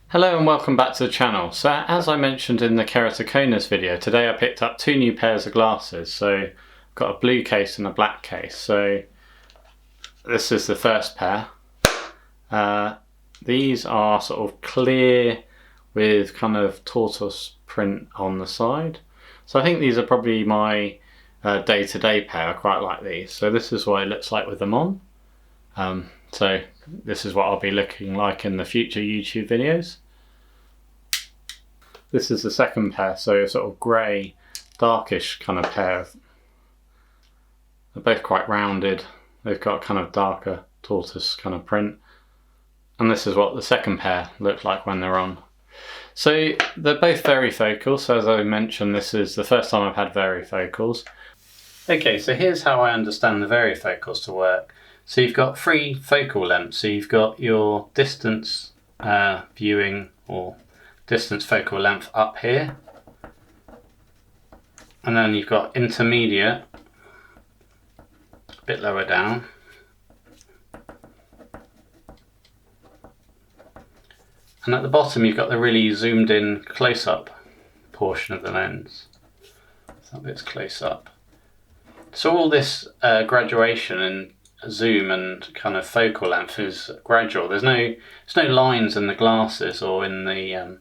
Hello and welcome back to the channel. So as I mentioned in the keratoconus video, today I picked up two new pairs of glasses. So I've got a blue case and a black case. So this is the first pair. These are sort of clear with kind of tortoise print on the side. So I think these are probably my day-to-day pair. I quite like these. So this is what it looks like with them on. So this is what I'll be looking like in the future YouTube videos. This is the second pair, so a sort of grey, darkish kind of pair. They're both quite rounded. They've got kind of darker tortoise kind of print. And this is what the second pair look like when they're on. So they're both varifocals. So as I mentioned, this is the first time I've had varifocals. Okay, so here's how I understand the varifocals to work. So you've got three focal lengths. So you've got your distance viewing or distance focal length up here. And then you've got intermediate, a bit lower down. And at the bottom you've got the really zoomed in close-up portion of the lens. So that bit's close up. So all this graduation and zoom and kind of focal length is gradual. There's no lines in the glasses or in the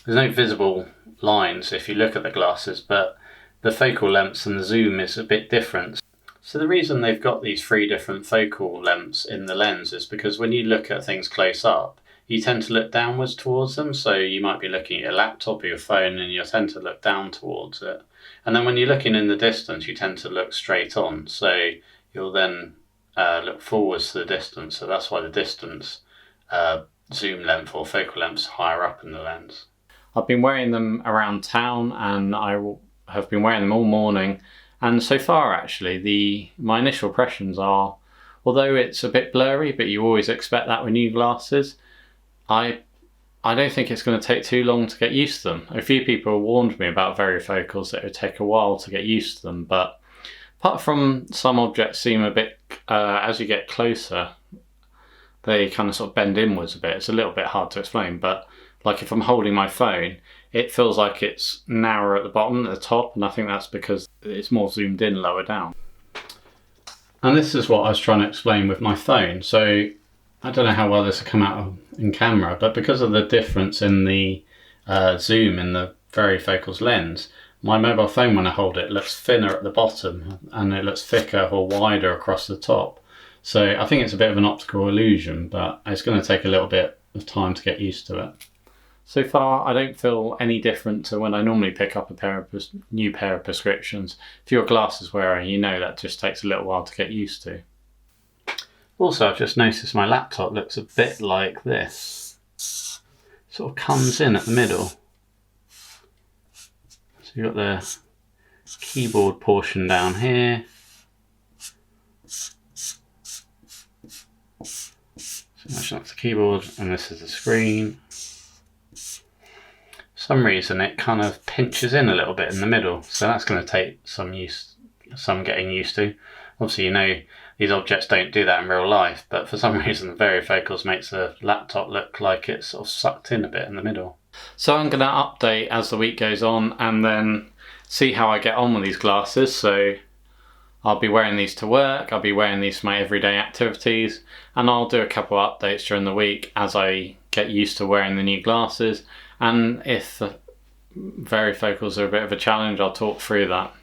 there's no visible lines if you look at the glasses, but the focal lengths and the zoom is a bit different. So the reason they've got these three different focal lengths in the lens is because when you look at things close up, you tend to look downwards towards them. So you might be looking at your laptop or your phone and you'll tend to look down towards it. And then when you're looking in the distance, you tend to look straight on. So you'll then look forwards to the distance. So that's why the distance zoom length or focal length is higher up in the lens. I've been wearing them around town and I have been wearing them all morning. And so far actually, my initial impressions are, although it's a bit blurry, but you always expect that with new glasses, I don't think it's going to take too long to get used to them. A few people warned me about varifocals that it would take a while to get used to them, but apart from some objects seem a bit, as you get closer, they kind of sort of bend inwards a bit. It's a little bit hard to explain, but like if I'm holding my phone, it feels like it's narrower at the bottom than at the top, and I think that's because it's more zoomed in lower down. And this is what I was trying to explain with my phone. So I don't know how well this will come out in camera, but because of the difference in the zoom in the varifocals lens, my mobile phone, when I hold it, looks thinner at the bottom and it looks thicker or wider across the top. So I think it's a bit of an optical illusion, but it's going to take a little bit of time to get used to it. So far, I don't feel any different to when I normally pick up a new pair of prescriptions. If you're a glasses wearer, you know that just takes a little while to get used to. Also, I've just noticed my laptop looks a bit like this. Sort of comes in at the middle. So you've got the keyboard portion down here. So that's the keyboard and this is the screen. For some reason it kind of pinches in a little bit in the middle, so that's going to take some getting used to. Obviously, you know, these objects don't do that in real life, but for some reason the varifocals makes the laptop look like it's sort of sucked in a bit in the middle. So I'm going to update as the week goes on and then see how I get on with these glasses. So I'll be wearing these to work, I'll be wearing these for my everyday activities, and I'll do a couple of updates during the week as I get used to wearing the new glasses. And if the varifocals are a bit of a challenge, I'll talk through that.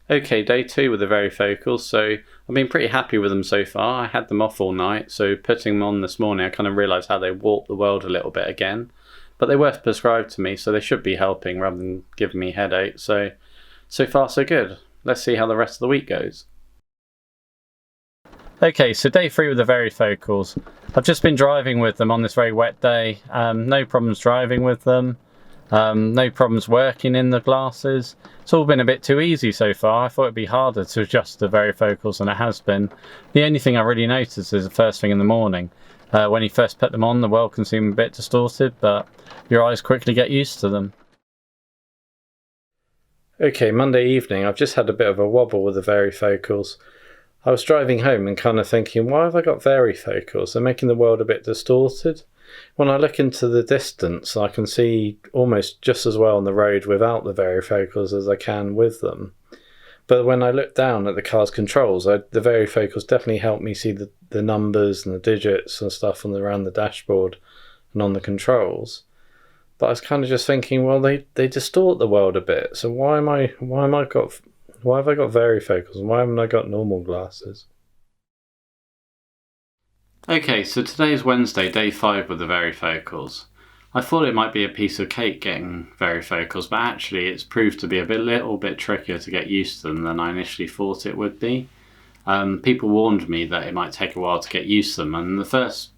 Okay, day 2 with the varifocals, so I've been pretty happy with them so far. I had them off all night, so putting them on this morning I kind of realised how they warp the world a little bit again. But they were prescribed to me, so they should be helping rather than giving me headaches. So far so good. Let's see how the rest of the week goes. Okay, so day 3 with the varifocals. I've just been driving with them on this very wet day. No problems driving with them. No problems working in the glasses. It's all been a bit too easy so far. I thought it'd be harder to adjust the varifocals than it has been. The only thing I really noticed is the first thing in the morning. When you first put them on, the world can seem a bit distorted, but your eyes quickly get used to them. Okay, Monday evening, I've just had a bit of a wobble with the varifocals. I was driving home and kind of thinking, why have I got varifocals? They're making the world a bit distorted. When I look into the distance, I can see almost just as well on the road without the varifocals as I can with them. But when I look down at the car's controls, the varifocals definitely help me see the numbers and the digits and stuff around the dashboard and on the controls. But I was kind of just thinking, well, they distort the world a bit. So why have I got varifocals and why haven't I got normal glasses? Okay, so today's Wednesday, day 5 with the varifocals. I thought it might be a piece of cake getting varifocals, but actually it's proved to be a little bit trickier to get used to them than I initially thought it would be. People warned me that it might take a while to get used to them, and the first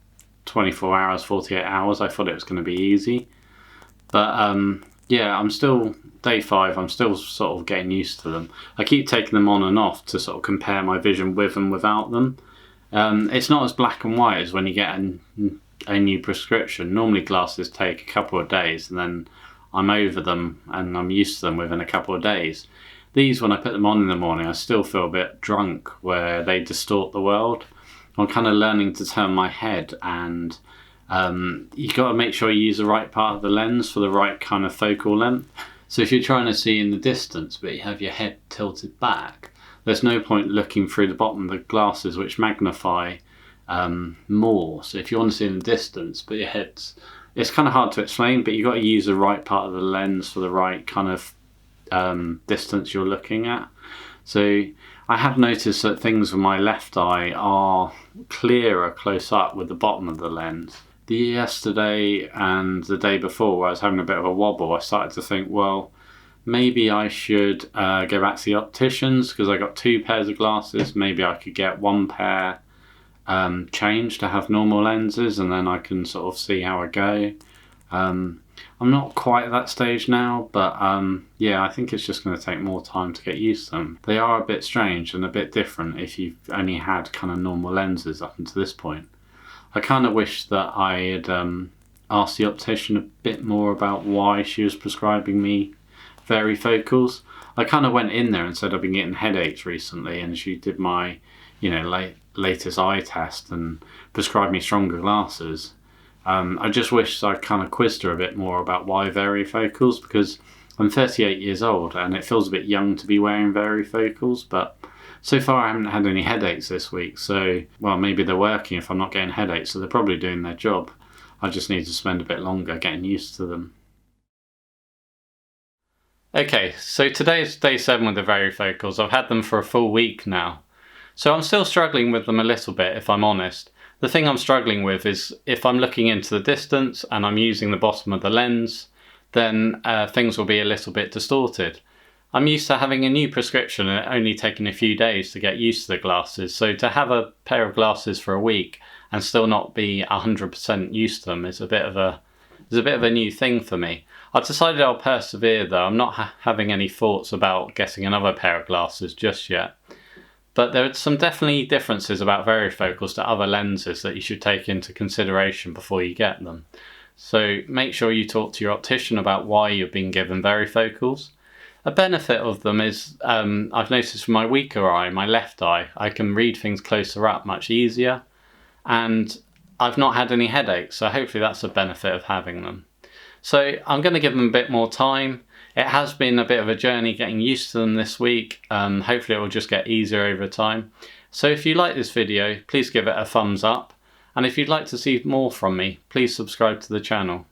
24 hours, 48 hours, I thought it was going to be easy. But yeah, I'm still, day 5, I'm still sort of getting used to them. I keep taking them on and off to sort of compare my vision with and without them. It's not as black and white as when you get a new prescription. Normally glasses take a couple of days and then I'm over them and I'm used to them within a couple of days. These, when I put them on in the morning, I still feel a bit drunk where they distort the world. I'm kind of learning to turn my head, and you got to make sure you use the right part of the lens for the right kind of focal length. So if you're trying to see in the distance but you have your head tilted back, there's no point looking through the bottom of the glasses, which magnify more. So if you want to see in the distance but your head's, it's kind of hard to explain, but you've got to use the right part of the lens for the right kind of distance you're looking at. So I have noticed that things with my left eye are clearer close up with the bottom of the lens. Yesterday and the day before, where I was having a bit of a wobble, I started to think, well, maybe I should go back to the opticians because I got 2 pairs of glasses. Maybe I could get 1 pair changed to have normal lenses, and then I can sort of see how I go. I'm not quite at that stage now, but yeah, I think it's just going to take more time to get used to them. They are a bit strange and a bit different if you've only had kind of normal lenses up until this point. I kind of wish that I had asked the optician a bit more about why she was prescribing me varifocals. I kind of went in there and said I've been getting headaches recently, and she did my, latest eye test and prescribed me stronger glasses. I just wish I kind of quizzed her a bit more about why varifocals, because I'm 38 years old and it feels a bit young to be wearing varifocals, but so far I haven't had any headaches this week. So, well, maybe they're working if I'm not getting headaches, so they're probably doing their job. I just need to spend a bit longer getting used to them. Okay, so today is day 7 with the varifocals. I've had them for a full week now. So I'm still struggling with them a little bit, if I'm honest. The thing I'm struggling with is if I'm looking into the distance and I'm using the bottom of the lens, then things will be a little bit distorted. I'm used to having a new prescription and it only taking a few days to get used to the glasses. So to have a pair of glasses for a week and still not be 100% used to them is a bit of a new thing for me. I've decided I'll persevere though. I'm not having any thoughts about getting another pair of glasses just yet. But there are some definitely differences about varifocals to other lenses that you should take into consideration before you get them. So make sure you talk to your optician about why you've been given varifocals. A benefit of them is I've noticed for my weaker eye, my left eye, I can read things closer up much easier, and I've not had any headaches, so hopefully that's a benefit of having them. So I'm going to give them a bit more time. It has been a bit of a journey getting used to them this week. Hopefully it will just get easier over time. So if you like this video, please give it a thumbs up. And if you'd like to see more from me, please subscribe to the channel.